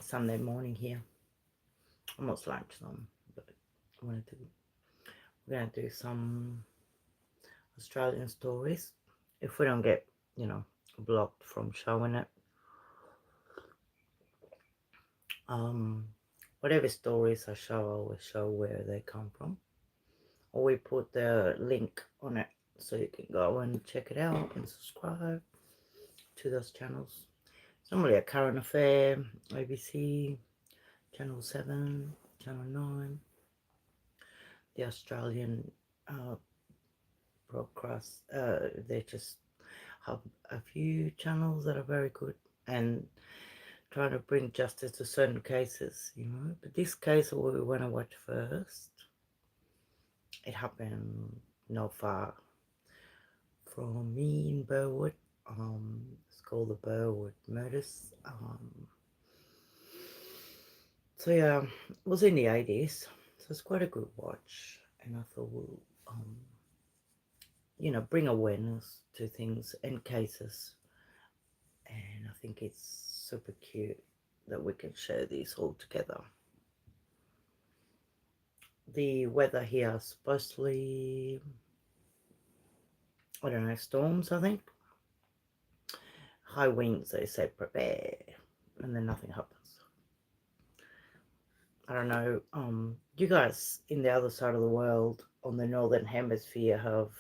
Sunday morning here. Almost lunchtime, but we're gonna do some Australian stories. If we don't get, blocked from showing it. Whatever stories I show, I always show where they come from. Or we put the link on it so you can go and check it out and subscribe to those channels. It's normally a current affair, ABC, Channel 7, Channel 9, the Australian broadcast. They just have a few channels that are very good and trying to bring justice to certain cases, But this case we want to watch first, it happened not far from me in Burwood. It's called the Burwood Murders. So yeah, it was in the 80s, so it's quite a good watch, and I thought we'll bring awareness to things and cases, and I think it's super cute that we can share these all together. The weather here is supposedly, I don't know, storms, I think. High winds, they say prepare, and then nothing happens. I don't know, you guys in the other side of the world, on the northern hemisphere, have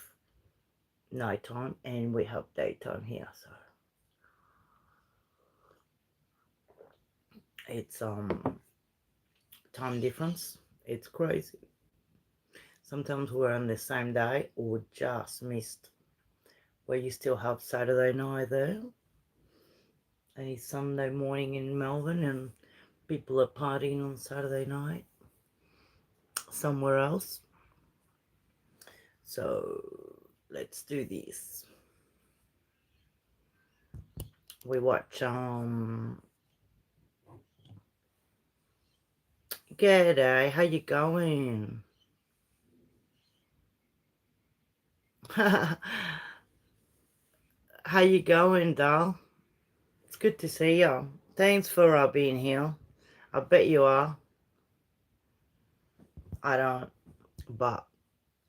nighttime, and we have daytime here, so it's time difference. It's crazy. Sometimes we're on the same day or just missed, where you still have Saturday night there and it's Sunday morning in Melbourne, and people are partying on Saturday night somewhere else. So let's do this. We watch G'day, how you going? How you going, doll? It's good to see you. Thanks for being here. I bet you are. I don't, but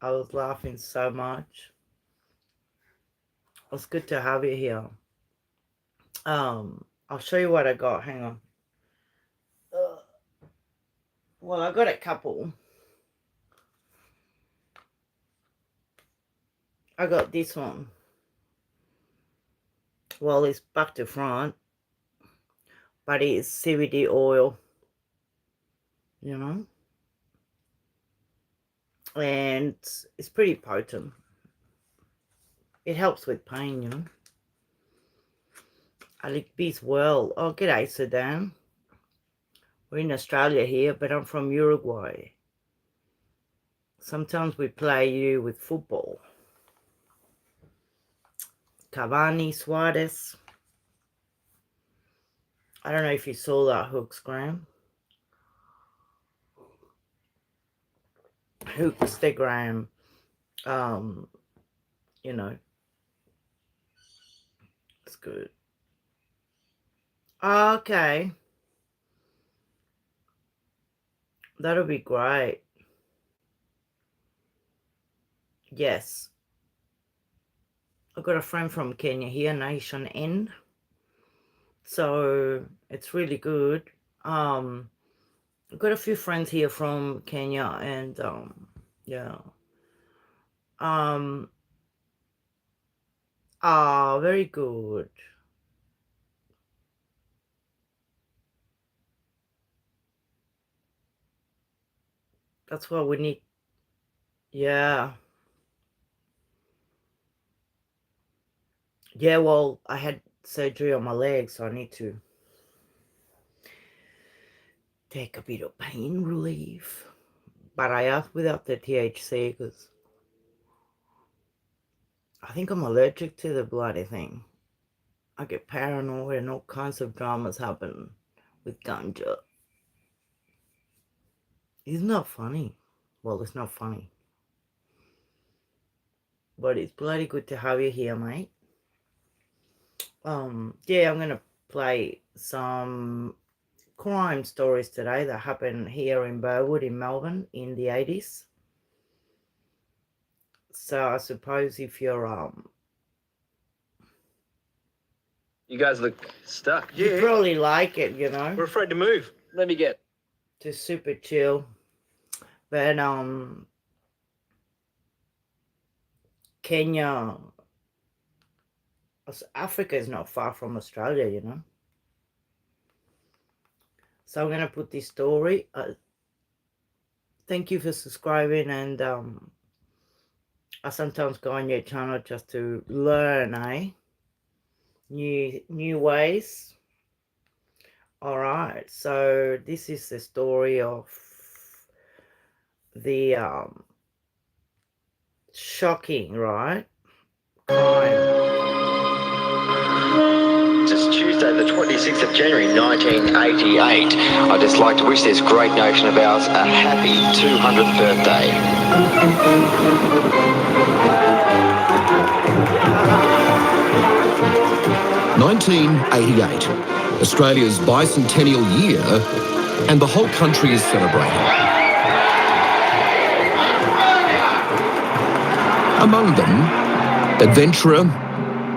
I was laughing so much. It's good to have you here. I'll show you what I got. Hang on. Well, I got a couple. I got this one. Well, it's back to front, but it's CBD oil, and it's pretty potent. It helps with pain, I like bees well. Oh, g'day, Sudan. We're in Australia here, but I'm from Uruguay. Sometimes we play you with football. Cavani, Suarez. I don't know if you saw that, Hooks, Graham. Hookstagram, it's good. Okay. That'll be great. Yes. I've got a friend from Kenya here, Nation N. So it's really good. I've got a few friends here from Kenya, and yeah. Very good. That's what we need. Yeah. Yeah, well, I had surgery on my leg, so I need to take a bit of pain relief. But I asked without the THC because I think I'm allergic to the bloody thing. I get paranoid and all kinds of dramas happen with ganja. It's not funny. Well, it's not funny. But it's bloody good to have you here, mate. Yeah, I'm going to play some crime stories today that happened here in Burwood in Melbourne in the 80s. So I suppose if you're You guys look stuck. you probably like it, you know. We're afraid to move. Let me get. Just super chill. But Kenya, Africa is not far from Australia, you know. So I'm gonna put this story. Thank you for subscribing, and I sometimes go on your channel just to learn, new ways. All right, so this is the story of the shocking, right, crime. It's Tuesday the 26th of January 1988. I'd just like to wish this great nation of ours a happy 200th birthday. 1988, Australia's bicentennial year, and the whole country is celebrating. Among them, adventurer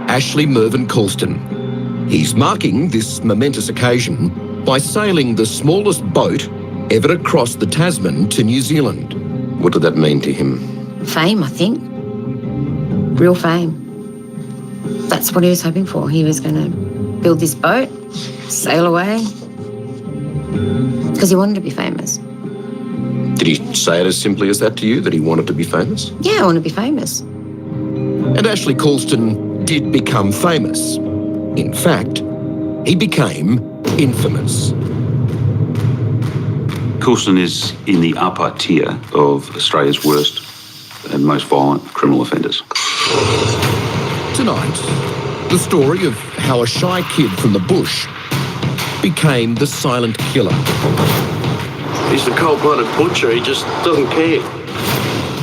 Ashley Mervyn Colston. He's marking this momentous occasion by sailing the smallest boat ever to cross the Tasman to New Zealand. What did that mean to him? Fame, I think. Real fame. That's what he was hoping for. He was going to build this boat, sail away, because he wanted to be famous. Did he say it as simply as that to you, that he wanted to be famous? Yeah, I want to be famous. And Ashley Colston did become famous. In fact, he became infamous. Colston is in the upper tier of Australia's worst and most violent criminal offenders. Tonight, the story of how a shy kid from the bush became the silent killer. He's a cold-blooded butcher, he just doesn't care.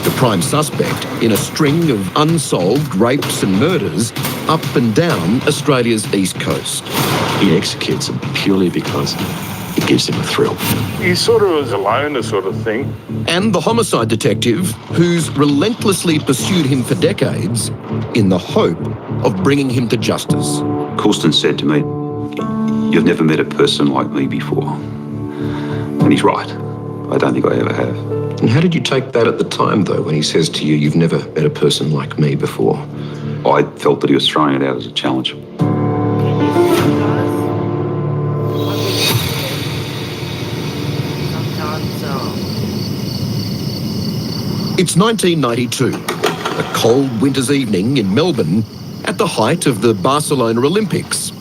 The prime suspect in a string of unsolved rapes and murders up and down Australia's east coast. He executes them purely because it gives him a thrill. He sort of was a loner sort of thing. And the homicide detective who's relentlessly pursued him for decades in the hope of bringing him to justice. Colston said to me, "You've never met a person like me before." And he's right. I don't think I ever have. And how did you take that at the time, though, when he says to you, "You've never met a person like me before"? I felt that he was throwing it out as a challenge. It's 1992, a cold winter's evening in Melbourne at the height of the Barcelona Olympics.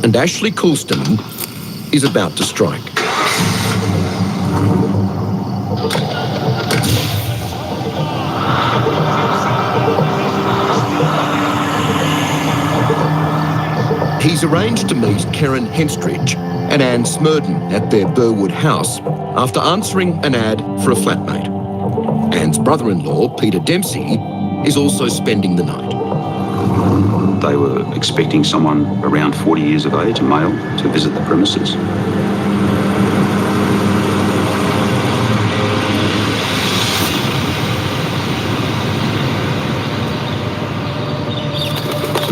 And Ashley Colston is about to strike. He's arranged to meet Karen Henstridge and Anne Smurden at their Burwood house after answering an ad for a flatmate. Anne's brother-in-law, Peter Dempsey, is also spending the night. They were expecting someone around 40 years of age, a male, to visit the premises.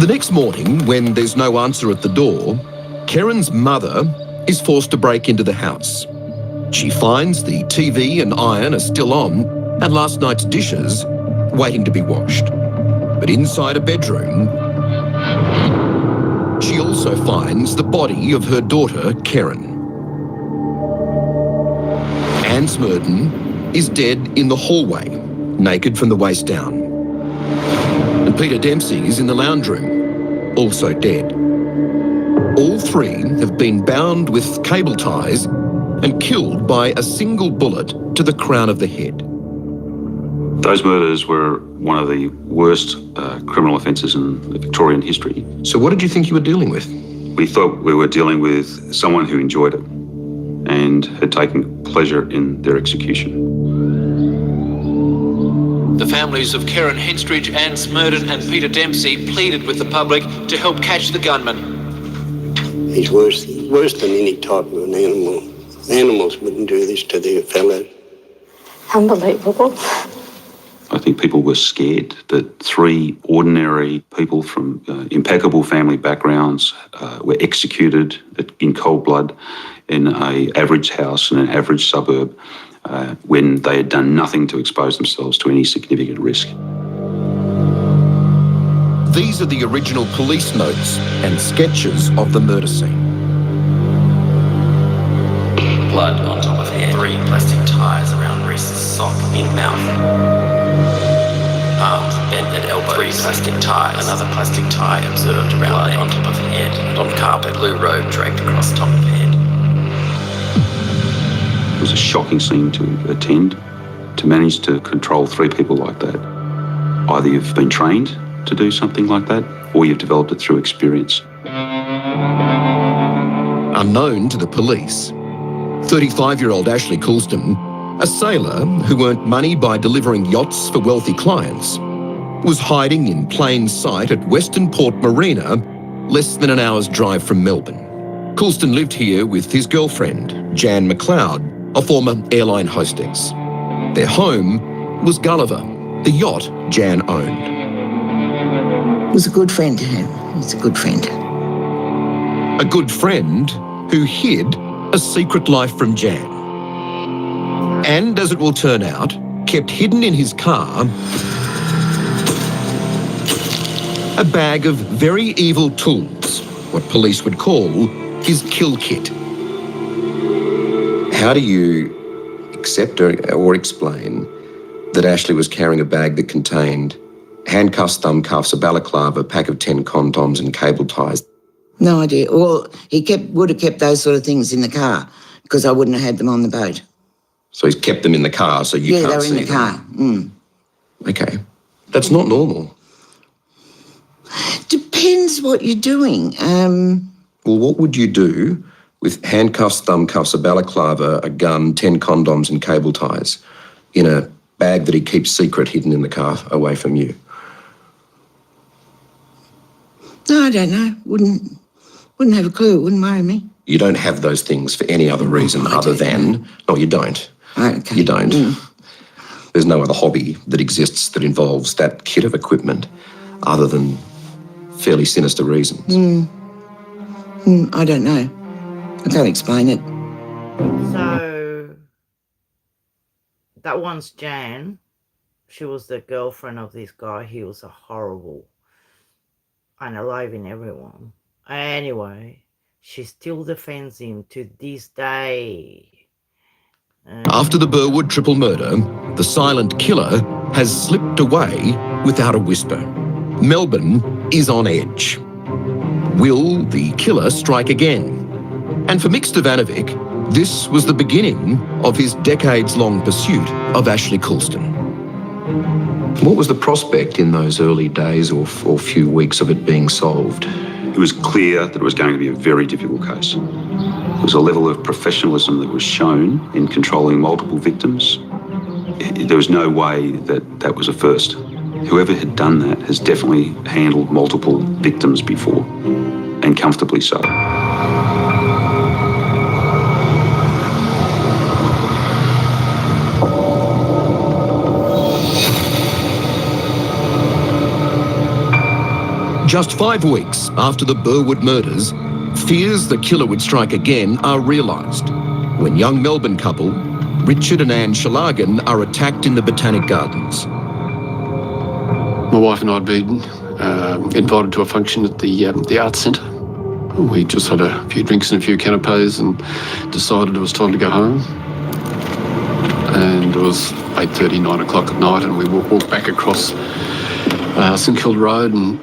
The next morning, when there's no answer at the door, Karen's mother is forced to break into the house. She finds the TV and iron are still on, and last night's dishes waiting to be washed. But inside a bedroom, she also finds the body of her daughter, Karen. Anne Smurden is dead in the hallway, naked from the waist down. And Peter Dempsey is in the lounge room, also dead. All three have been bound with cable ties and killed by a single bullet to the crown of the head. Those murders were one of the worst criminal offences in Victorian history. So what did you think you were dealing with? We thought we were dealing with someone who enjoyed it and had taken pleasure in their execution. The families of Karen Henstridge, Anne Smurden and Peter Dempsey pleaded with the public to help catch the gunman. He's worse than any type of an animal. Animals wouldn't do this to their fellows. Unbelievable. I think people were scared that 3 ordinary people from impeccable family backgrounds were executed in cold blood in an average house in an average suburb when they had done nothing to expose themselves to any significant risk. These are the original police notes and sketches of the murder scene. Blood on top of head, 3 plastic ties around wrists, sock in mouth. Arms bent at elbows, 3 plastic ties, another plastic tie observed around blood on top of head, and on carpet, blue robe draped across top of head. It was a shocking scene to attend. To manage to control 3 people like that, either you've been trained to do something like that, or you've developed it through experience. Unknown to the police, 35-year-old Ashley Coulston, a sailor who earned money by delivering yachts for wealthy clients, was hiding in plain sight at Western Port Marina, less than an hour's drive from Melbourne. Coulston lived here with his girlfriend, Jan McLeod, a former airline hostess. Their home was Gulliver, the yacht Jan owned. He was a good friend to him. He was a good friend. A good friend who hid a secret life from Jan. And, as it will turn out, kept hidden in his car a bag of very evil tools, what police would call his kill kit. How do you accept or explain that Ashley was carrying a bag that contained handcuffs, thumb cuffs, a balaclava, a pack of 10 condoms and cable ties? No idea. Well, he would have kept those sort of things in the car because I wouldn't have had them on the boat. So he's kept them in the car so you can't see them? Yeah, they were in the car. Mm. Okay. That's not normal. Depends what you're doing. Well, what would you do with handcuffs, thumb cuffs, a balaclava, a gun, 10 condoms and cable ties in a bag that he keeps secret hidden in the car away from you? No, I don't know. Wouldn't have a clue. It wouldn't worry me. You don't have those things for any other reason other than... No, you don't. Okay. You don't. There's no other hobby that exists that involves that kit of equipment other than fairly sinister reasons. I don't know. I can't explain it. So, that one's Jan. She was the girlfriend of this guy. He was a horrible, unaliving everyone. Anyway, she still defends him to this day. After the Burwood triple murder, the silent killer has slipped away without a whisper. Melbourne is on edge. Will the killer strike again? And for Mick Stevanovic, this was the beginning of his decades-long pursuit of Ashley Coulston. What was the prospect in those early days or few weeks of it being solved? It was clear that it was going to be a very difficult case. There was a level of professionalism that was shown in controlling multiple victims. There was no way that that was a first. Whoever had done that has definitely handled multiple victims before, and comfortably so. Just 5 weeks after the Burwood murders, fears the killer would strike again are realised when young Melbourne couple Richard and Anne Shalagan are attacked in the Botanic Gardens. My wife and I had been invited to a function at the Arts Centre. We just had a few drinks and a few canapes and decided it was time to go home. And it was 8:30, 9 o'clock at night, and we walked back across St Kilda Road, and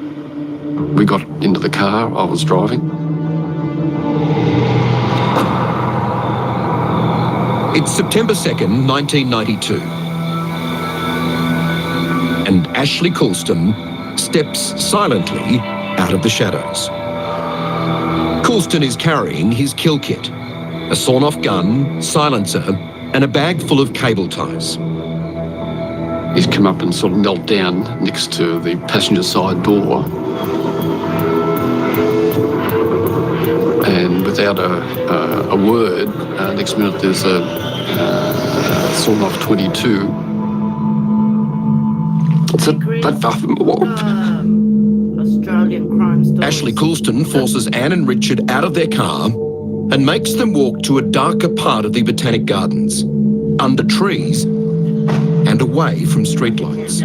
we got into the car. I was driving. It's September 2nd, 1992. And Ashley Coulston steps silently out of the shadows. Coulston is carrying his kill kit, a sawn-off gun, silencer, and a bag full of cable ties. He's come up and sort of knelt down next to the passenger side door. And and without a word, next minute there's a sawn-off 22. Australian crime stories. Ashley Coulston forces Anne and Richard out of their car and makes them walk to a darker part of the Botanic Gardens, under trees and away from streetlights.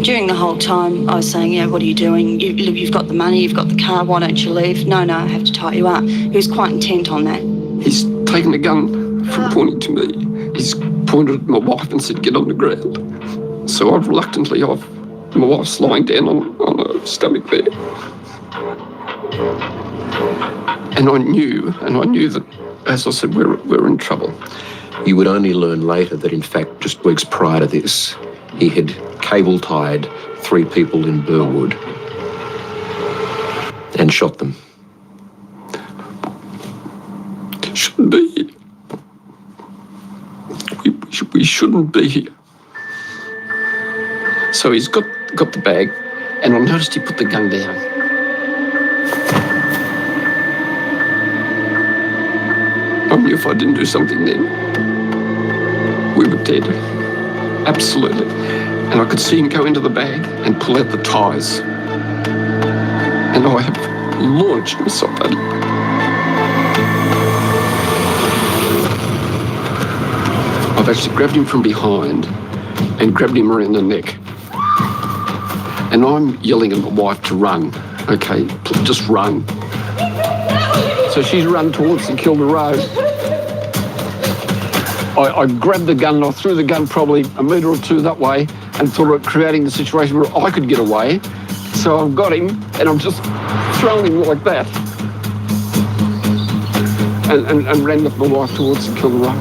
During the whole time, I was saying, what are you doing? You've got the money, you've got the car, why don't you leave? No, I have to tie you up. He was quite intent on that. He's taken the gun from pointing to me. He's pointed at my wife and said, get on the ground. So I've reluctantly, my wife's lying down on her stomach there. And I knew that, as I said, we're in trouble. You would only learn later that, in fact, just weeks prior to this, he had cable-tied 3 people in Burwood and shot them. Shouldn't be here. We shouldn't be here. So he's got the bag, and I noticed he put the gun down. I knew if I didn't do something then, we were dead. Absolutely. And I could see him go into the bag and pull out the tyres. And I have launched myself at him. I've actually grabbed him from behind and grabbed him around the neck. And I'm yelling at my wife to run. Okay, just run. So she's run towards the Kilda Road. I grabbed the gun and I threw the gun probably a metre or 2 that way and thought of creating the situation where I could get away. So I've got him and I'm just throwing him like that. And ran with my wife towards the Kilda Road.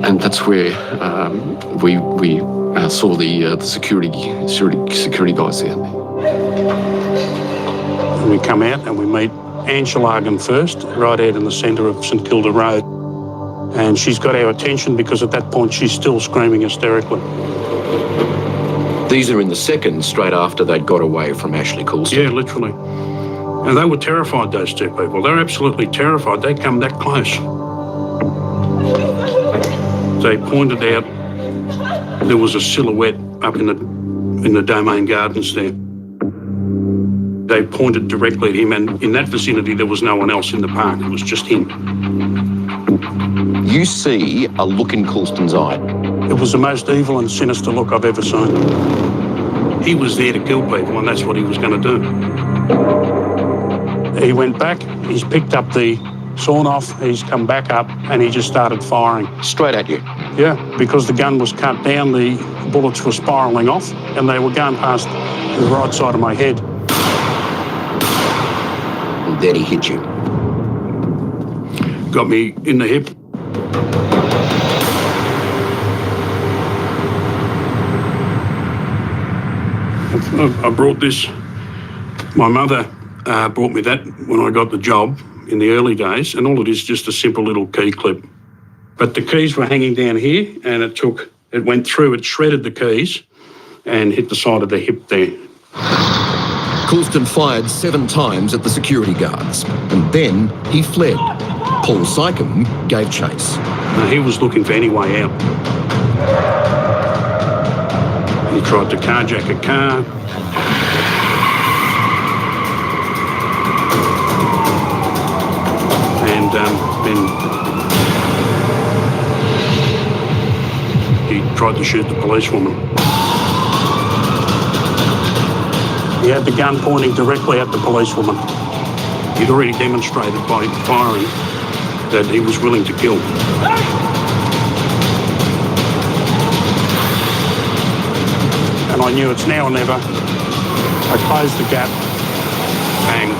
And that's where we saw the security guys there. We come out and we meet Anshalagan first, right out in the centre of St Kilda Road. And she's got our attention because at that point she's still screaming hysterically. These are in the seconds straight after they'd got away from Ashley Coulston. Yeah, literally. And they were terrified, those 2 people. They're absolutely terrified. They'd come that close. They pointed out there was a silhouette up in the Domain Gardens there. They pointed directly at him, and in that vicinity there was no one else in the park. It was just him. You see a look in Coulston's eye. It was the most evil and sinister look I've ever seen. He was there to kill people, and that's what he was going to do. He went back, he's picked up the sawn-off, he's come back up, and he just started firing. Straight at you? Yeah, because the gun was cut down, the bullets were spiralling off, and they were going past the right side of my head. And then he hit you. Got me in the hip. I brought this. My mother brought me that when I got the job in the early days, and all it is just a simple little key clip. But the keys were hanging down here, and it went through, it shredded the keys and hit the side of the hip there. Coulston fired 7 times at the security guards, and then he fled. Paul Sycombe gave chase. He was looking for any way out. He tried to carjack a car. And then he tried to shoot the policewoman. He had the gun pointing directly at the policewoman. He'd already demonstrated by firing that he was willing to kill. And I knew it's now or never. I closed the gap, bang,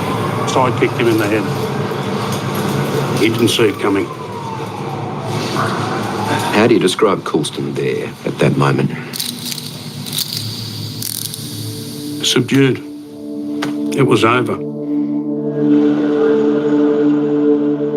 side kicked him in the head. He didn't see it coming. How do you describe Coulston there at that moment? Subdued. It was over.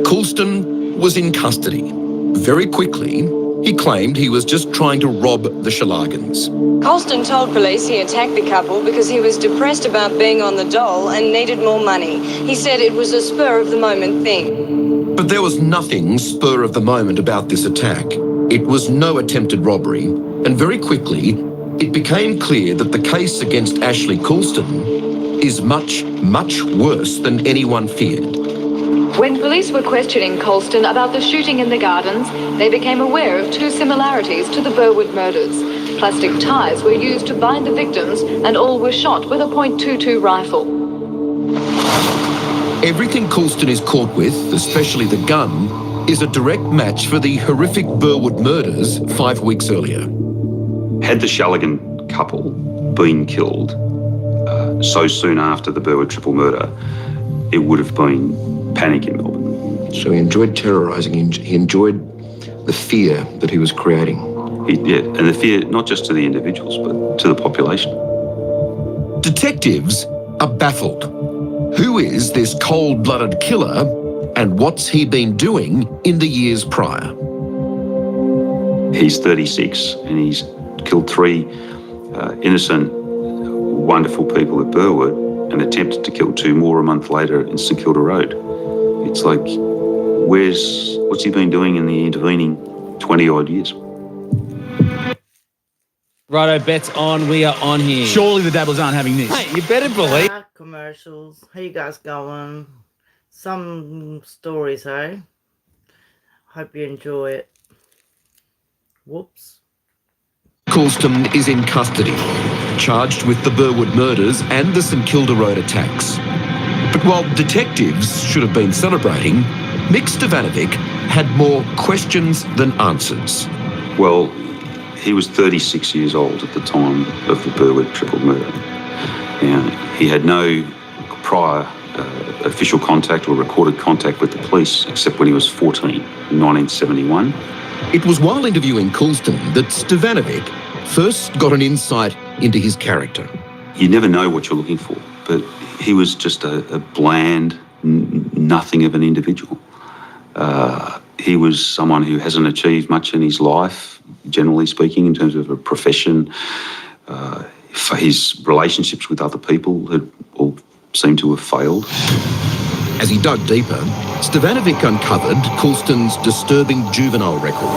Coulston was in custody. Very quickly, He claimed he was just trying to rob the Shalagans. Colston told police he attacked the couple because he was depressed about being on the dole and needed more money. He said it was a spur-of-the-moment thing. But there was nothing spur of the moment about this attack. It was no attempted robbery, and very quickly, it became clear that the case against Ashley Colston is much, much worse than anyone feared. When police were questioning Colston about the shooting in the gardens, they became aware of two similarities to the Burwood murders. Plastic ties were used to bind the victims, and all were shot with a .22 rifle. Everything Colston is caught with, especially the gun, is a direct match for the horrific Burwood murders 5 weeks earlier. Had the Shallaghan couple been killed so soon after the Burwood triple murder, it would have been panic in Melbourne. So he enjoyed terrorising, he enjoyed the fear that he was creating. And the fear not just to the individuals, but to the population. Detectives are baffled. Who is this cold-blooded killer, and what's he been doing in the years prior? He's 36 and he's killed 3 innocent, wonderful people at Burwood and attempted to kill 2 more a month later in St Kilda Road. It's like, what's he been doing in the intervening 20-odd years? Righto, bet's on. We are on here. Surely the Dabblers aren't having this. Hey, you better believe. Commercials. How you guys going? Some stories, eh? Hope you enjoy it. Whoops. Colston is in custody, charged with the Burwood murders and the St Kilda Road attacks. But while detectives should have been celebrating, Mick Stevanovic had more questions than answers. Well, he was 36 years old at the time of the Burwood triple murder. Now, he had no prior official contact or recorded contact with the police except when he was 14 in 1971. It was while interviewing Colston that Stevanovic first got an insight into his character. You never know what you're looking for, but he was just a bland, nothing of an individual. He was someone who hasn't achieved much in his life, generally speaking, in terms of a profession. For his relationships with other people had all seemed to have failed. As he dug deeper, Stevanovic uncovered Colston's disturbing juvenile record.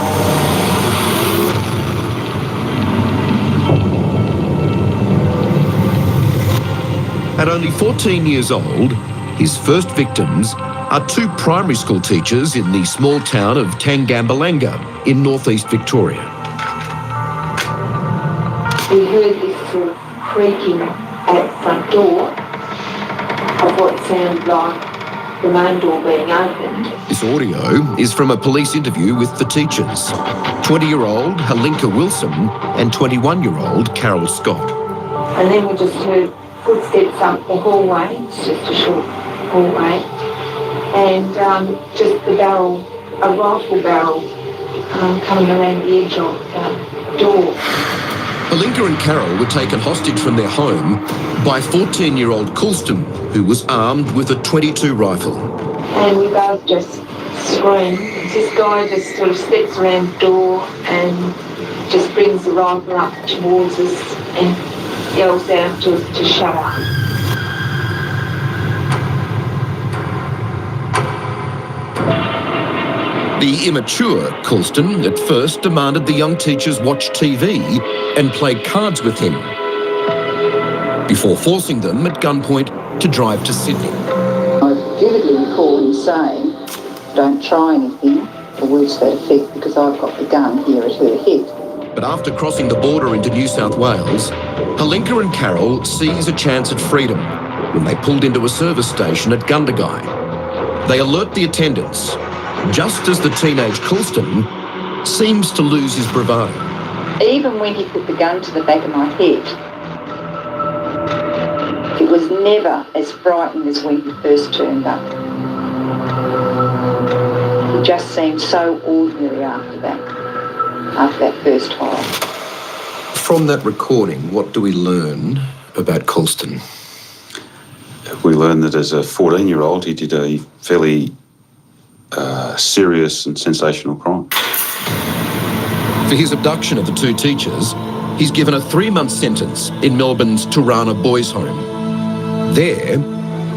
At only 14 years old, his first victims are 2 primary school teachers in the small town of Tangambalanga in northeast Victoria. We heard this sort of creaking at the front door of what sounded like the main door being opened. This audio is from a police interview with the teachers, 20-year-old Halinka Wilson and 21-year-old Carol Scott. And then we just heard footsteps up the hallway. It's just a short hallway. And just the barrel, a rifle barrel, coming around the edge of the door. Halinka and Carol were taken hostage from their home by 14-year-old Colston, who was armed with a .22 rifle. And we both just screamed. This guy just sort of steps around the door and just brings the rifle up towards us and yells out to us to shut up. The immature Colston at first demanded the young teachers watch TV and play cards with him, before forcing them at gunpoint to drive to Sydney. I vividly recall him saying, "Don't try anything," or words to that effect, because I've got the gun here at her head. But after crossing the border into New South Wales, Halinka and Carol seize a chance at freedom when they pulled into a service station at Gundagai. They alert the attendants, just as the teenage Colston seems to lose his bravado. Even when he put the gun to the back of my head, it was never as frightened as when he first turned up. He just seemed so ordinary after that first horror. From that recording, what do we learn about Colston? We learned that as a 14-year-old, he did a fairly serious and sensational crime. For his abduction of the two teachers, he's given a 3-month sentence in Melbourne's Turana Boys' Home. There,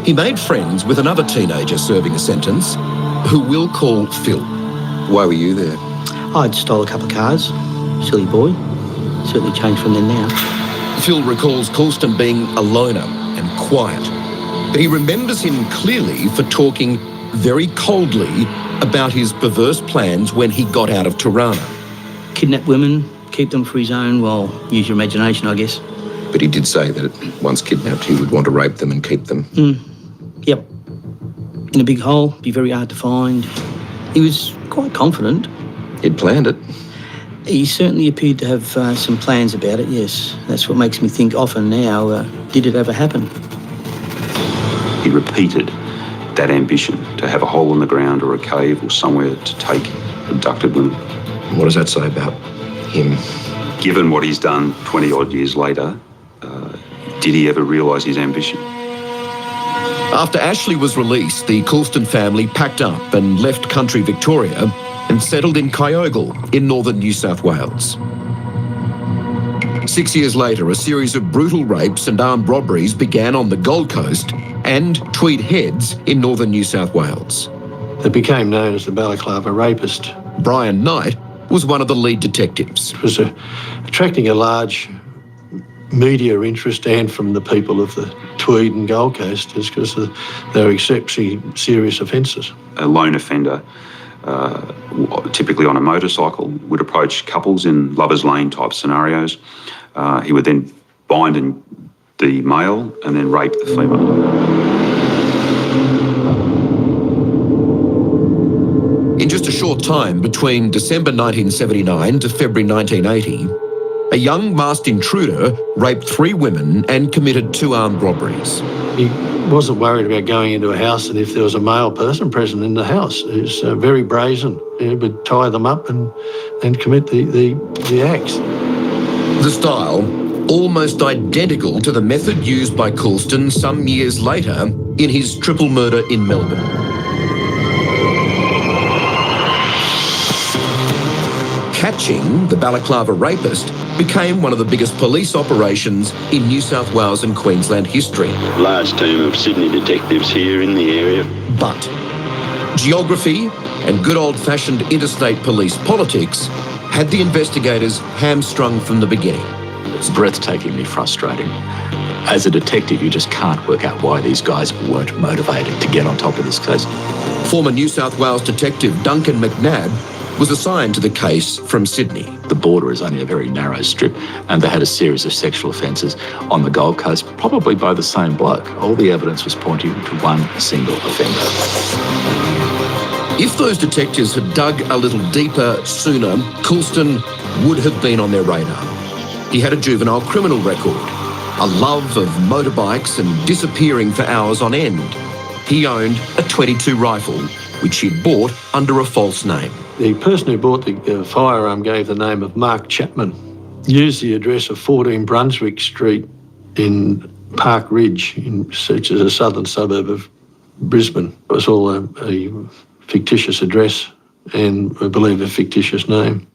he made friends with another teenager serving a sentence, who we'll call Phil. Why were you there? I'd stole a couple of cars. Silly boy. Certainly changed from then now. Phil recalls Colston being a loner and quiet, but he remembers him clearly for talking very coldly about his perverse plans when he got out of Turana. Kidnap women, keep them for his own, well, use your imagination, I guess. But he did say that once kidnapped, he would want to rape them and keep them. Yep. In a big hole, be very hard to find. He was quite confident. He'd planned it. He certainly appeared to have some plans about it, yes. That's what makes me think often now, did it ever happen? He repeated that ambition to have a hole in the ground or a cave or somewhere to take abducted women. What does that say about him? Given what he's done 20-odd years later, did he ever realise his ambition? After Ashley was released, the Colston family packed up and left country Victoria and settled in Kyogle in northern New South Wales. 6 years later, a series of brutal rapes and armed robberies began on the Gold Coast and Tweed Heads in northern New South Wales. They became known as the Balaclava Rapist. Brian Knight was one of the lead detectives. It was attracting a large media interest and from the people of the Tweed and Gold Coast is because they were exceptionally serious offences. A lone offender, typically on a motorcycle, would approach couples in Lover's Lane type scenarios. He would then bind the male and then rape the female. In just a short time, between December 1979 to February 1980, a young masked intruder raped 3 women and committed 2 armed robberies. He wasn't worried about going into a house and if there was a male person present in the house. He was very brazen. He would tie them up and commit the acts. The style, almost identical to the method used by Colston some years later in his triple murder in Melbourne. Catching the Balaclava Rapist became one of the biggest police operations in New South Wales and Queensland history. Large team of Sydney detectives here in the area. But geography and good old-fashioned interstate police politics had the investigators hamstrung from the beginning. It's breathtakingly frustrating. As a detective, you just can't work out why these guys weren't motivated to get on top of this case. Former New South Wales detective Duncan McNabb was assigned to the case from Sydney. The border is only a very narrow strip, and they had a series of sexual offences on the Gold Coast, probably by the same bloke. All the evidence was pointing to one single offender. If those detectives had dug a little deeper sooner, Colston would have been on their radar. He had a juvenile criminal record, a love of motorbikes and disappearing for hours on end. He owned a .22 rifle, which he'd bought under a false name. The person who bought the firearm gave the name of Mark Chapman, used the address of 14 Brunswick Street in Park Ridge, which is a southern suburb of Brisbane. It was all a fictitious address and, I believe, a fictitious name.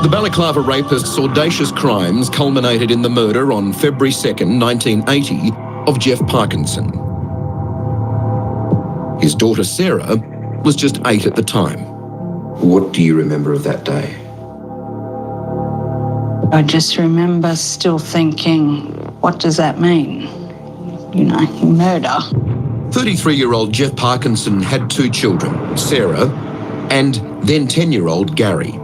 The Balaclava Rapist's audacious crimes culminated in the murder on February 2nd, 1980, of Jeff Parkinson. His daughter Sarah was just 8 at the time. What do you remember of that day? I just remember still thinking, what does that mean? You know, murder. 33-year-old Jeff Parkinson had 2 children, Sarah and then 10-year-old Gary.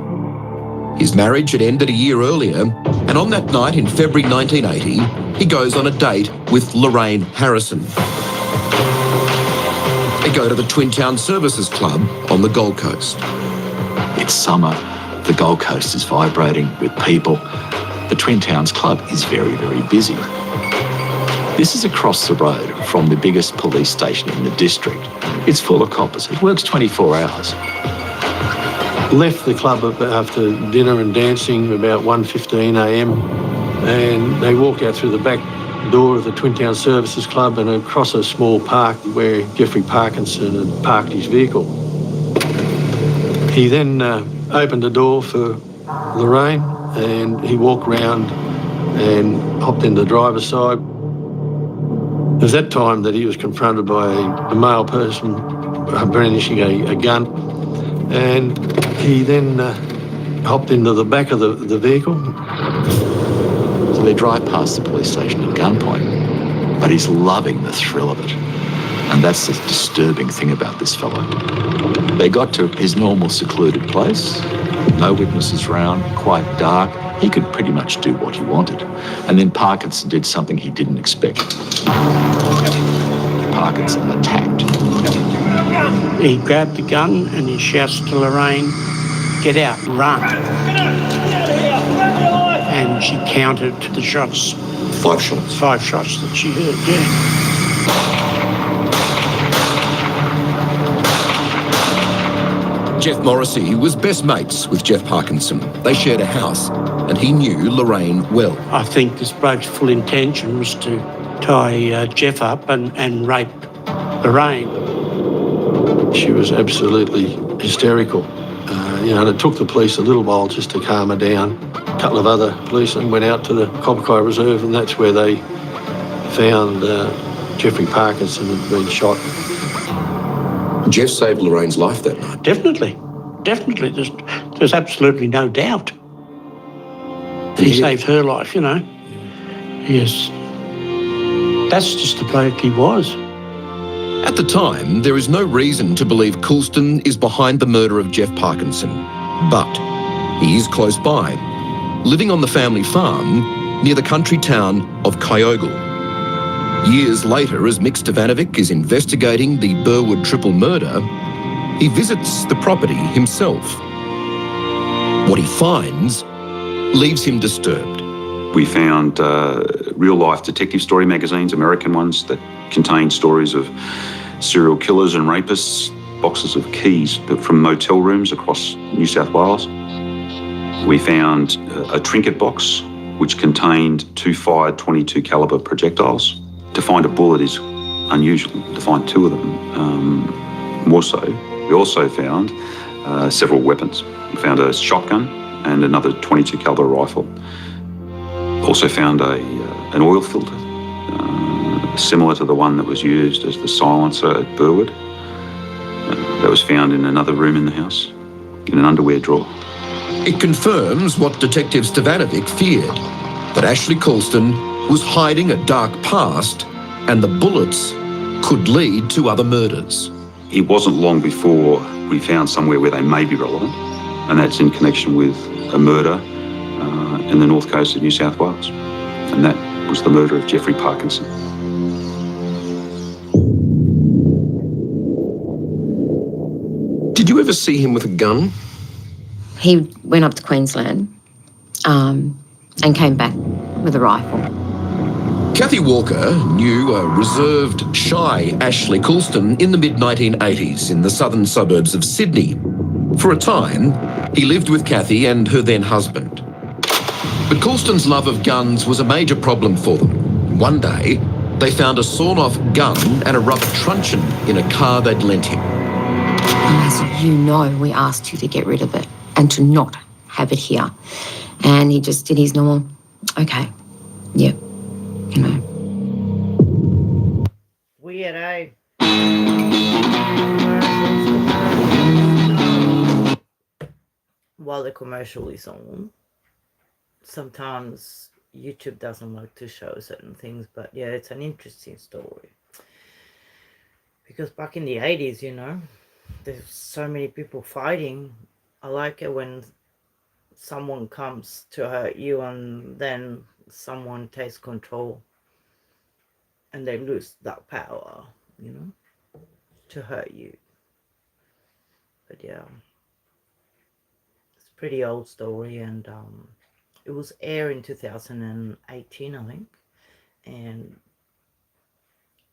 His marriage had ended a year earlier, and on that night in February 1980, he goes on a date with Lorraine Harrison. They go to the Twin Town Services Club on the Gold Coast. It's summer. The Gold Coast is vibrating with people. The Twin Towns Club is very, very busy. This is across the road from the biggest police station in the district. It's full of coppers. It works 24 hours. Left the club after dinner and dancing about 1:15 a.m. and they walked out through the back door of the Twin Town Services Club and across a small park where Jeffrey Parkinson had parked his vehicle. He then opened the door for Lorraine and he walked round and hopped in the driver's side. It was that time that he was confronted by a male person brandishing a gun, and he then hopped into the back of the vehicle. So they drive past the police station at gunpoint, but he's loving the thrill of it. And that's the disturbing thing about this fellow. They got to his normal secluded place, no witnesses round, quite dark. He could pretty much do what he wanted. And then Parkinson did something he didn't expect. Parkinson attacked. He grabbed the gun and he shouts to Lorraine, "Get out, run." And she counted the shots. 5 shots? 5 shots that she heard, yeah. Jeff Morrissey was best mates with Jeff Parkinson. They shared a house, and he knew Lorraine well. I think this bloke's full intention was to tie Jeff up and rape Lorraine. She was absolutely hysterical. And it took the police a little while just to calm her down. A couple of other policemen went out to the Cobbicai Reserve, and that's where they found Jeffrey Parkinson had been shot. Jeff saved Lorraine's life that night. Definitely. There's absolutely no doubt. He saved her life, you know. Yes. That's just the bloke he was. At the time, there is no reason to believe Coulston is behind the murder of Jeff Parkinson, but he is close by, living on the family farm near the country town of Kyogle. Years later, as Mick Stevanovic is investigating the Burwood triple murder, he visits the property himself. What he finds leaves him disturbed. We found real-life detective story magazines, American ones, that contained stories of serial killers and rapists, boxes of keys from motel rooms across New South Wales. We found a trinket box which contained 2 fired .22 calibre projectiles. To find a bullet is unusual. To find 2 of them, more so. We also found several weapons. We found a shotgun and another .22 calibre rifle. Also found an oil filter, similar to the one that was used as the silencer at Burwood. That was found in another room in the house, in an underwear drawer. It confirms what Detective Stevanovic feared, that Ashley Coulston was hiding a dark past and the bullets could lead to other murders. It wasn't long before we found somewhere where they may be relevant, and that's in connection with a murder in the north coast of New South Wales. And that was the murder of Jeffrey Parkinson. Did you ever see him with a gun? He went up to Queensland and came back with a rifle. Kathy Walker knew a reserved, shy Ashley Coulston in the mid-1980s in the southern suburbs of Sydney. For a time, he lived with Kathy and her then husband. But Coulston's love of guns was a major problem for them. One day, they found a sawn-off gun and a rubber truncheon in a car they'd lent him. And I said, you know we asked you to get rid of it and to not have it here. And he just did his normal, okay, yep, you know. Weird, eh? While the commercial is on, sometimes YouTube doesn't like to show certain things, but yeah, it's an interesting story. Because back in the 80s, you know, there's so many people fighting. I like it when someone comes to hurt you and then someone takes control and they lose that power, you know, to hurt you. But yeah, it's a pretty old story, and it was aired in 2018, I think, and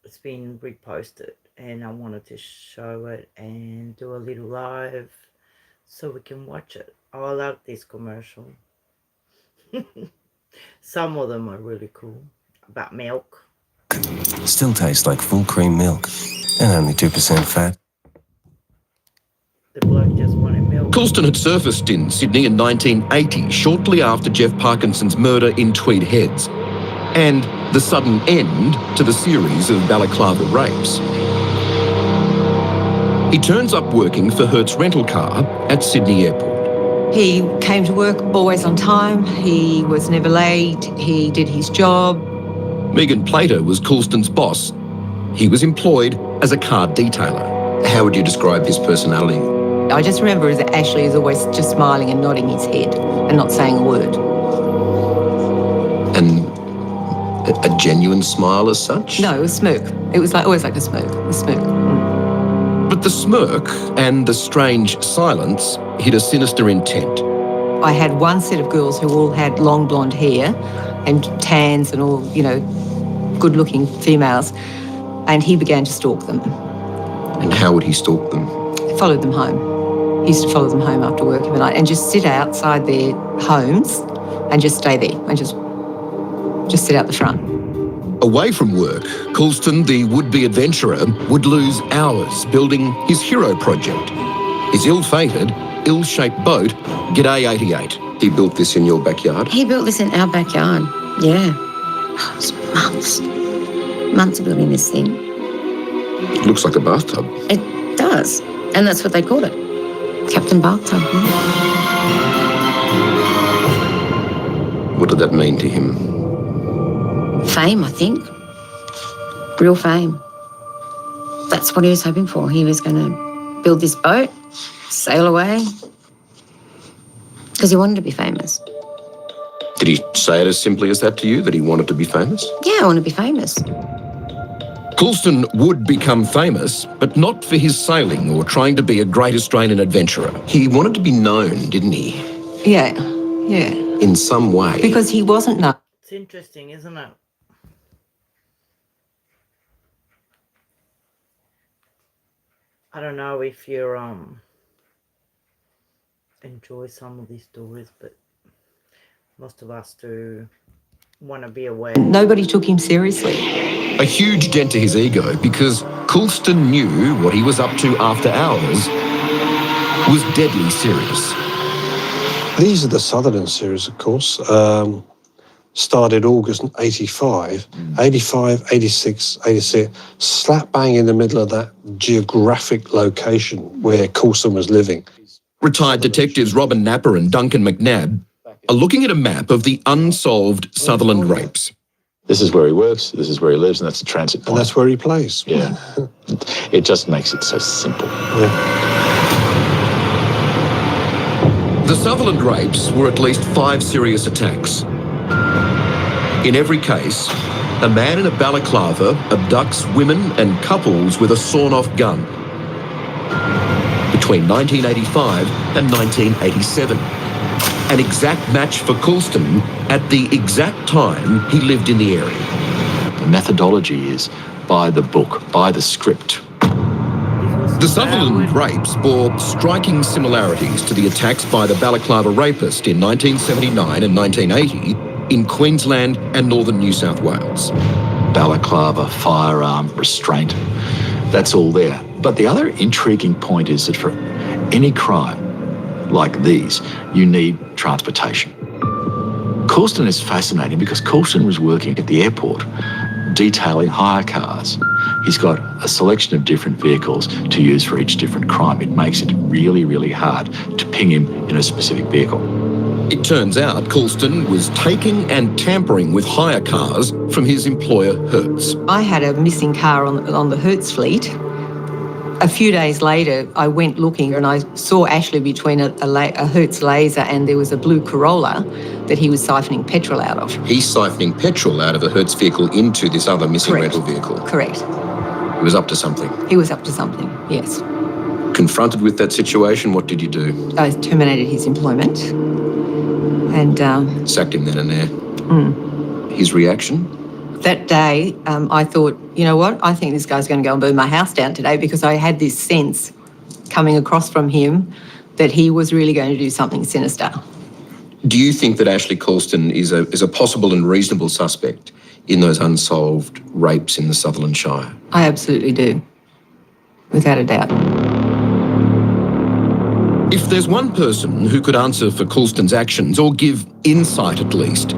it's been reposted, and I wanted to show it and do a little live so we can watch it. Oh, I love this commercial. Some of them are really cool. About milk. Still tastes like full cream milk and only 2% fat. The bloke just wanted milk. Coulston had surfaced in Sydney in 1980, shortly after Jeff Parkinson's murder in Tweed Heads, and the sudden end to the series of Balaclava rapes. He turns up working for Hertz Rental Car at Sydney Airport. He came to work always on time. He was never late. He did his job. Megan Plater was Coulston's boss. He was employed as a car detailer. How would you describe his personality? I just remember that Ashley is always just smiling and nodding his head and not saying a word. And a genuine smile as such? No, it was smirk. It was always like a smirk. A smirk. But the smirk and the strange silence hid a sinister intent. I had one set of girls who all had long blonde hair and tans and all, good-looking females, and he began to stalk them. And how would he stalk them? Followed them home. He used to follow them home after work every night and just sit outside their homes and just stay there and just sit out the front. Away from work, Coulston, the would-be adventurer, would lose hours building his hero project. His ill-fated, ill-shaped boat, G'day 88. He built this in your backyard? He built this in our backyard, yeah. Oh, it was months of building this thing. It looks like a bathtub. It does, and that's what they called it. Captain Bathtub. What did that mean to him? Fame, I think. Real fame. That's what he was hoping for. He was going to build this boat, sail away, because he wanted to be famous. Did he say it as simply as that to you, that he wanted to be famous? Yeah, I want to be famous. Coulston would become famous, but not for his sailing or trying to be a great Australian adventurer. He wanted to be known, didn't he? Yeah. In some way. Because he wasn't known. It's interesting, isn't it? I don't know if you enjoy some of these stories, but most of us do want to be aware. Nobody took him seriously. A huge dent to his ego because Coulston knew what he was up to after hours was deadly serious. These are the Sutherland series, of course. Started August 85, 85, 86, 86, slap bang in the middle of that geographic location where Coulston was living. Retired detectives Robin Napper and Duncan McNabb are looking at a map of the unsolved Sutherland rapes. This is where he works, this is where he lives, and that's the transit point. And that's where he plays. Yeah. It just makes it so simple. Yeah. The Sutherland rapes were at least 5 serious attacks. In every case, a man in a balaclava abducts women and couples with a sawn-off gun between 1985 and 1987. An exact match for Coulston at the exact time he lived in the area. The methodology is by the book, by the script. The Sutherland rapes bore striking similarities to the attacks by the balaclava rapist in 1979 and 1980 in Queensland and northern New South Wales. Balaclava, firearm, restraint, that's all there. But the other intriguing point is that for any crime like these, you need transportation. Coulston is fascinating because Coulston was working at the airport detailing hire cars. He's got a selection of different vehicles to use for each different crime. It makes it really, really hard to ping him in a specific vehicle. It turns out Coulston was taking and tampering with hire cars from his employer Hertz. I had a missing car on the Hertz fleet. A few days later, I went looking and I saw Ashley between a Hertz Laser and there was a blue Corolla that he was siphoning petrol out of. He's siphoning petrol out of a Hertz vehicle into this other missing rental vehicle. Correct. He was up to something. He was up to something, yes. Confronted with that situation, what did you do? I terminated his employment and... sacked him then and there. His reaction? That day, I thought, you know what, I think this guy's going to go and burn my house down today because I had this sense coming across from him that he was really going to do something sinister. Do you think that Ashley Coulston is a possible and reasonable suspect in those unsolved rapes in the Sutherland Shire? I absolutely do, without a doubt. If there's one person who could answer for Coulston's actions, or give insight at least,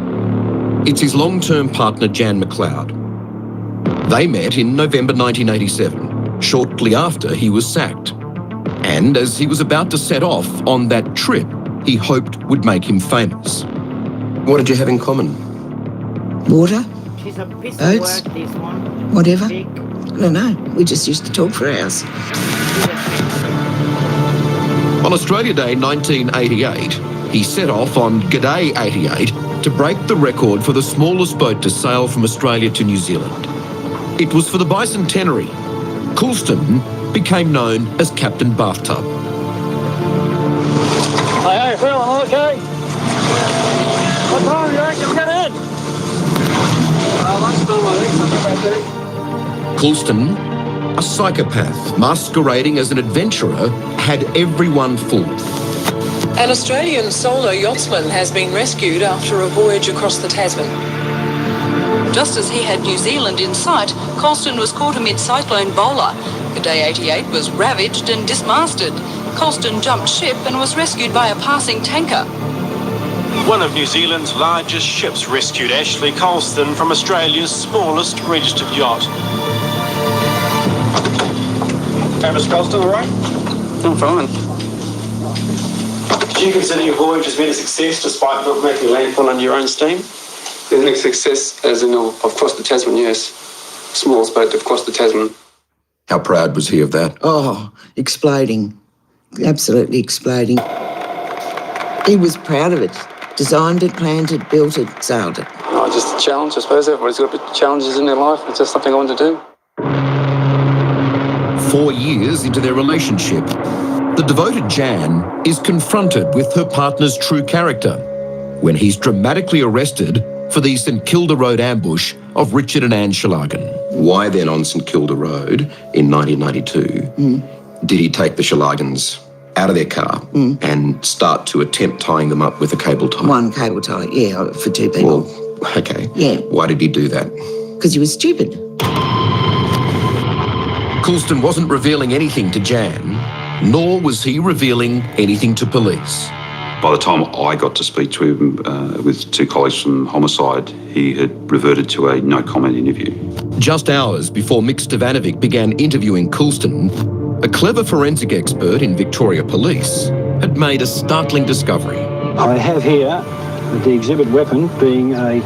it's his long-term partner Jan McLeod. They met in November 1987, shortly after he was sacked. And as he was about to set off on that trip he hoped would make him famous. What did you have in common? Water, She's a piece Boats? of work, this one. whatever. Big. I don't know. We just used to talk for hours. On Australia Day 1988, he set off on G'day 88 to break the record for the smallest boat to sail from Australia to New Zealand. It was for the bicentenary. Coulston became known as Captain Bathtub. Hey, Phil, I'm okay. What time do you reckon we get in? Coulston, a psychopath masquerading as an adventurer, had everyone fooled. An Australian solo yachtsman has been rescued after a voyage across the Tasman. Just as he had New Zealand in sight, Coulston was caught amid Cyclone Bowler. The Day 88 was ravaged and dismasted. Coulston jumped ship and was rescued by a passing tanker. One of New Zealand's largest ships rescued Ashley Coulston from Australia's smallest registered yacht. Hey, Mr. Coulston, all right? I'm fine. Did you consider your voyage has been a success despite not making landfall under your own steam? Isn't it success as in I've crossed the Tasman, yes. Smallest boat to have crossed the Tasman. How proud was he of that? Oh, exploding. Absolutely exploding. He was proud of it. Designed it, planned it, built it, sailed it. Oh, just a challenge, I suppose. Everybody's got challenges in their life. It's just something I want to do. 4 years into their relationship, the devoted Jan is confronted with her partner's true character when he's dramatically arrested for the St Kilda Road ambush of Richard and Anne Schlagen. Why then on St Kilda Road in 1992 did he take the Schlagens out of their car and start to attempt tying them up with a cable tie? One cable tie, yeah, for two people. Well, okay. Yeah. Why did he do that? Because he was stupid. Coulston wasn't revealing anything to Jan, nor was he revealing anything to police. By the time I got to speak to him with two colleagues from Homicide, he had reverted to a no-comment interview. Just hours before Mick Stevanovic began interviewing Coulston, a clever forensic expert in Victoria Police had made a startling discovery. I have here the exhibit weapon being a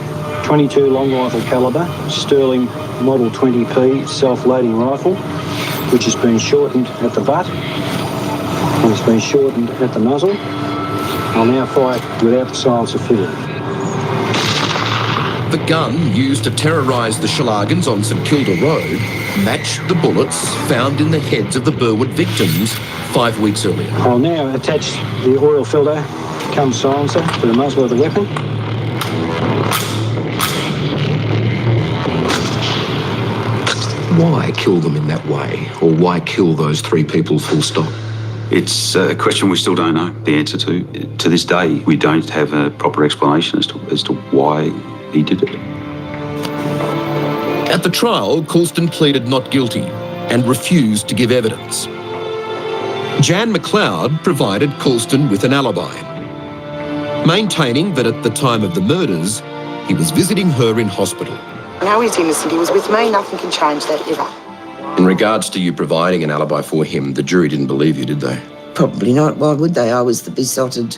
22 long rifle calibre Sterling Model 20P self-loading rifle, which has been shortened at the butt and it's been shortened at the muzzle. I'll now fire without the silencer fitted. The gun used to terrorise the Schlagens on St Kilda Road matched the bullets found in the heads of the Burwood victims 5 weeks earlier. I'll now attach the oil filter cum silencer to the muzzle of the weapon. Why kill them in that way? Or why kill those 3 people full stop? It's a question we still don't know the answer to. To this day, we don't have a proper explanation as to why he did it. At the trial, Coulston pleaded not guilty and refused to give evidence. Jan McLeod provided Coulston with an alibi, maintaining that at the time of the murders, he was visiting her in hospital. No, he's innocent. He was with me. Nothing can change that ever. In regards to you providing an alibi for him, the jury didn't believe you, did they? Probably not. Why would they? I was the besotted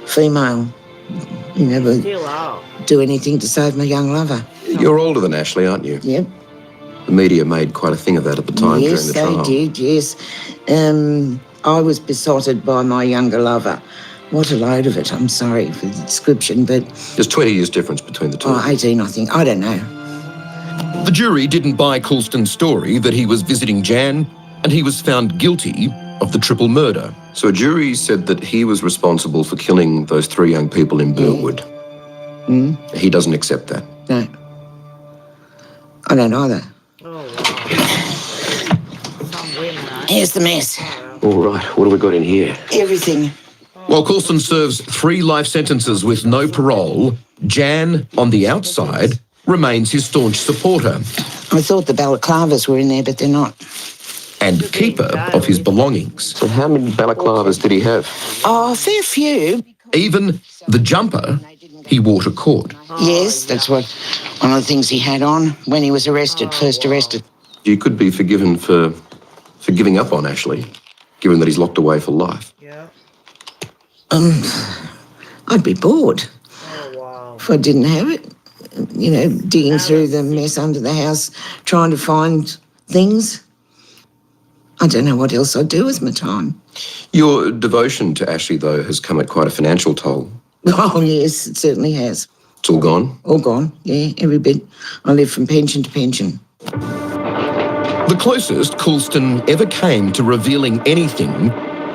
female. You never do anything to save my young lover. You're older than Ashley, aren't you? Yep. The media made quite a thing of that at the time during the trial. Yes, they did, yes. I was besotted by my younger lover. What a load of it. I'm sorry for the description, but... There's 20 years difference between the two. Oh, 18, I think. I don't know. The jury didn't buy Coulston's story that he was visiting Jan and he was found guilty of the triple murder. So a jury said that he was responsible for killing those 3 young people in Burwood. He doesn't accept that. No. I don't either. Here's the mess. All right, what have we got in here? Everything. While Coulston serves 3 life sentences with no parole, Jan, on the outside, remains his staunch supporter. I thought the balaclavas were in there, but they're not. and keeper of his belongings. So how many balaclavas did he have? Oh, a fair few. Even the jumper he wore to court. Yes, that's one of the things he had on when he was arrested, first arrested. You could be forgiven for giving up on Ashley, given that he's locked away for life. I'd be bored if I didn't have it. You know, digging through the mess under the house, trying to find things. I don't know what else I'd do with my time. Your devotion to Ashley, though, has come at quite a financial toll. Oh, yes, it certainly has. It's all gone? All gone, yeah, every bit. I live from pension to pension. The closest Coulston ever came to revealing anything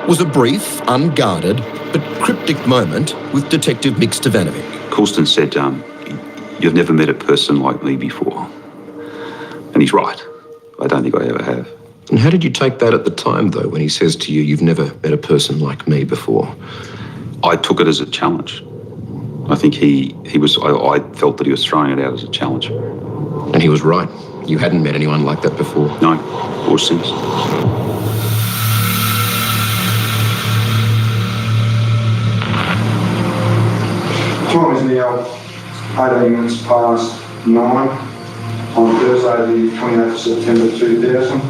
was a brief, unguarded, but cryptic moment with Detective Mick Stevanovic. Coulston said, "You've never met a person like me before." And he's right. I don't think I ever have. And how did you take that at the time, though, when he says to you, "You've never met a person like me before"? I took it as a challenge. I think I felt that he was throwing it out as a challenge. And he was right. You hadn't met anyone like that before? No, or since. Time is now 18 minutes past 9 on Thursday the 28th of September 2000.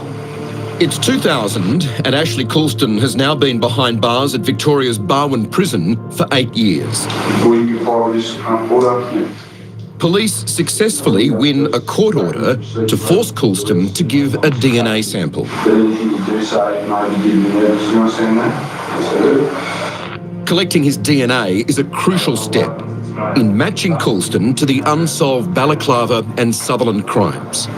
It's 2000 and Ashley Coulston has now been behind bars at Victoria's Burwood prison for 8 years. Will you follow this order? Police successfully win a court order to force Coulston to give a DNA sample. But anything you do say, maybe give me evidence. You understand that? Collecting his DNA is a crucial step in matching Coulston to the unsolved Balaclava and Sutherland crimes.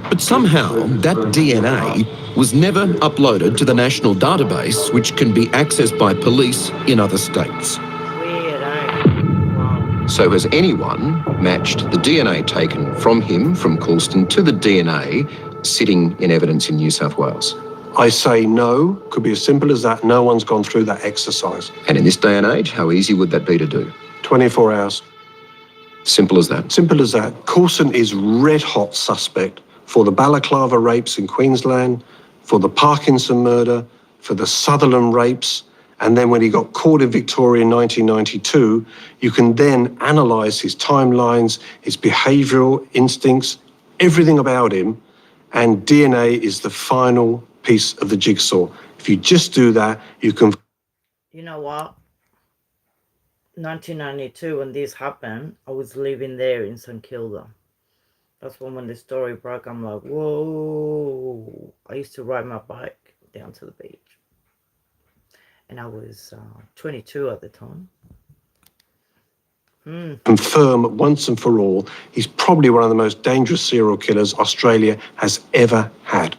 But somehow that DNA was never uploaded to the national database, which can be accessed by police in other states. So has anyone matched the DNA taken from him, from Coulston, to the DNA sitting in evidence in New South Wales? I say no. Could be as simple as that. No one's gone through that exercise. And in this day and age, how easy would that be to do? 24 hours. Simple as that? Simple as that. Coulston is red-hot suspect for the Balaclava rapes in Queensland, for the Parkinson murder, for the Sutherland rapes, and then when he got caught in Victoria in 1992, you can then analyse his timelines, his behavioural instincts, everything about him, and DNA is the final piece of the jigsaw. If you just do that, you can... You know what? 1992, when this happened, I was living there in St Kilda. That's when the story broke, I'm like, whoa. I used to ride my bike down to the beach. And I was 22 at the time. Confirm once and for all, he's probably one of the most dangerous serial killers Australia has ever had.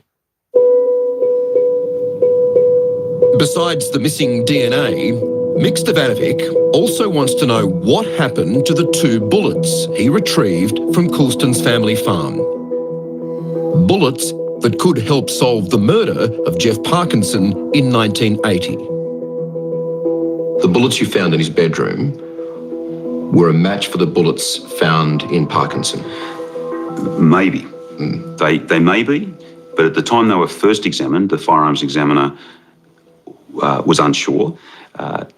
Besides the missing DNA, Mick Stevanovic also wants to know what happened to the 2 bullets he retrieved from Coulston's family farm. Bullets that could help solve the murder of Jeff Parkinson in 1980. The bullets you found in his bedroom were a match for the bullets found in Parkinson? Maybe. They may be, but at the time they were first examined, the firearms examiner was unsure.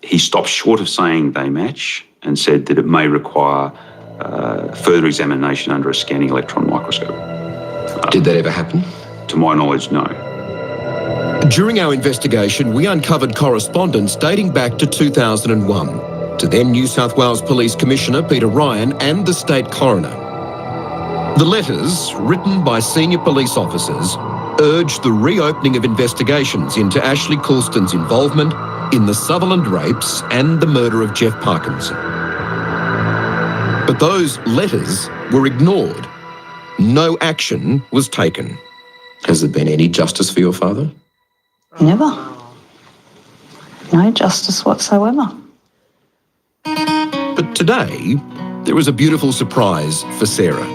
He stopped short of saying they match and said that it may require further examination under a scanning electron microscope. Did that ever happen? To my knowledge, no. During our investigation, we uncovered correspondence dating back to 2001 to then New South Wales Police Commissioner Peter Ryan and the State Coroner. The letters, written by senior police officers, urged the reopening of investigations into Ashley Coulston's involvement in the Sutherland rapes and the murder of Jeff Parkinson. But those letters were ignored. No action was taken. Has there been any justice for your father? Never. No justice whatsoever. But today, there is a beautiful surprise for Sarah.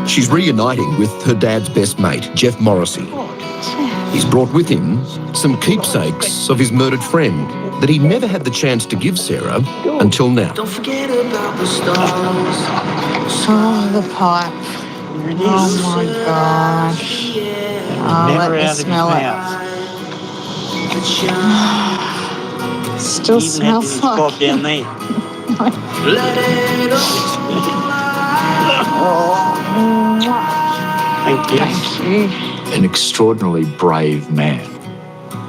She's reuniting with her dad's best mate, Jeff Morrissey. He's brought with him some keepsakes of his murdered friend that he never had the chance to give Sarah until now. Don't forget about the stars. Oh, the pipe. There it is. Oh my gosh. Oh, Never let me out of his smell mouth. it. Still Even had to smells spot like down there. Thank you. Thank you. An extraordinarily brave man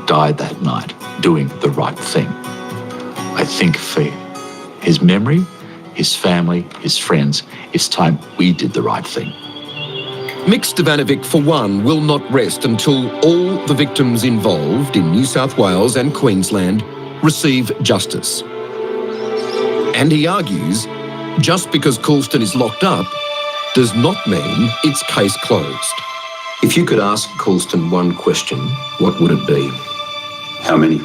died that night doing the right thing. I think for his memory, his family, his friends, it's time we did the right thing. Mick Stevanovic, for one, will not rest until all the victims involved in New South Wales and Queensland receive justice. And he argues, just because Coulston is locked up does not mean it's case closed. If you could ask Coulston one question, what would it be? How many?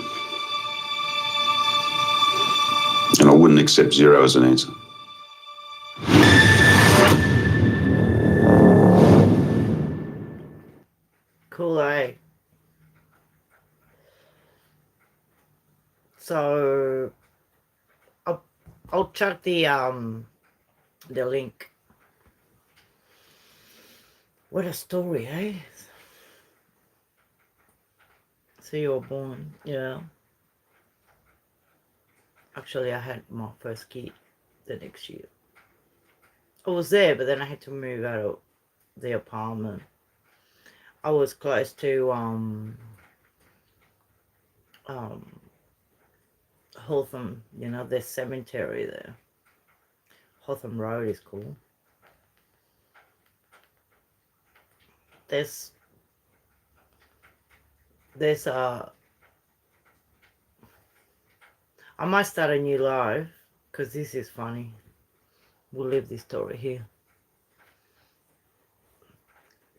And I wouldn't accept 0 as an answer. Cool, eh? So I'll chuck the link. What a story, eh? So you were born, yeah. Actually, I had my first kid the next year. I was there, but then I had to move out of the apartment. I was close to Hawthorne, you know, there's cemetery there. Hawthorne Road is cool. There's I might start a new live because this is funny. We'll leave this story here.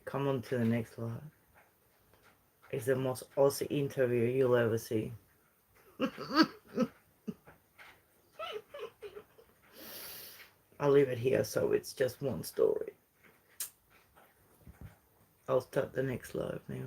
Come on to the next live. It's the most Aussie interview you'll ever see. I'll leave it here so it's just one story. I'll start the next live now.